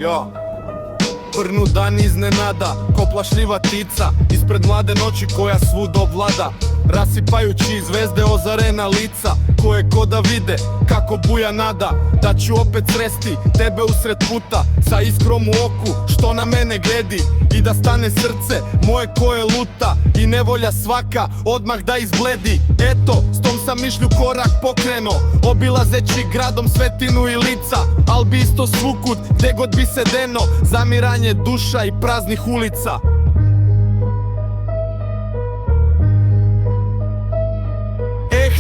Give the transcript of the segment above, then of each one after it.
Jo, vrnu dan iznenada, ko plašljiva tica ispred mlade noći koja svud ovlada, rasipajući zvezde ozarena lica, koje ko da vide kako buja nada. Da ću opet sresti tebe usred puta, sa iskrom u oku što na mene gledi, i da stane srce moje koje luta, i nevolja svaka odmah da izbledi. Eto, s tom sam mišlju korak pokreno, obilazeći gradom svetinu i lica, al bi isto svukut gde god bi se deno, zamiranje duša i praznih ulica.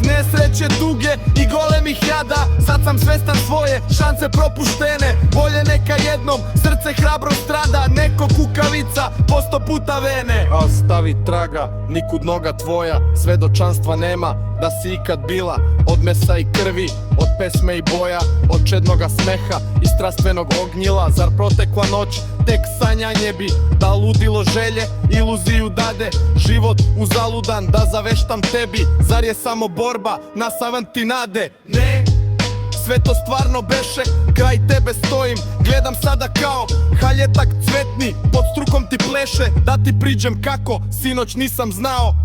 Nesreće duge i golemih jada, sad sam svestan svoje šanse propuštene. Bolje neka jednom srce hrabro strada, neko kukavica po 100 puta vene. Al stavi traga, nikud noga tvoja, svedočanstva nema da si ikad bila. Od mesa i krvi, od pesme i boja, od čednoga smeha i strastvenog ognjila. Zar protekla noć tek sanjanje bi, da ludilo želje iluziju dade, život uzaludan da zaveštam tebi. Zar je samo borba na savanti nade? Ne, sve to stvarno beše, kraj tebe stojim, gledam sada kao haljetak cvetni, pod strukom ti pleše, da ti priđem kako sinoć nisam znao.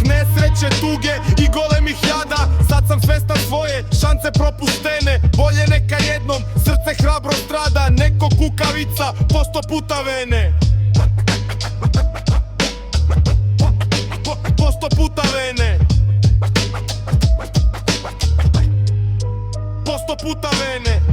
Nesreće tuge i golemih jada, sad sam svestan svoje šanse propuštene. Bolje neka jednom srce hrabro strada, neko kukavica po 100 puta vene. Po 100 puta vene. Po 100 puta vene.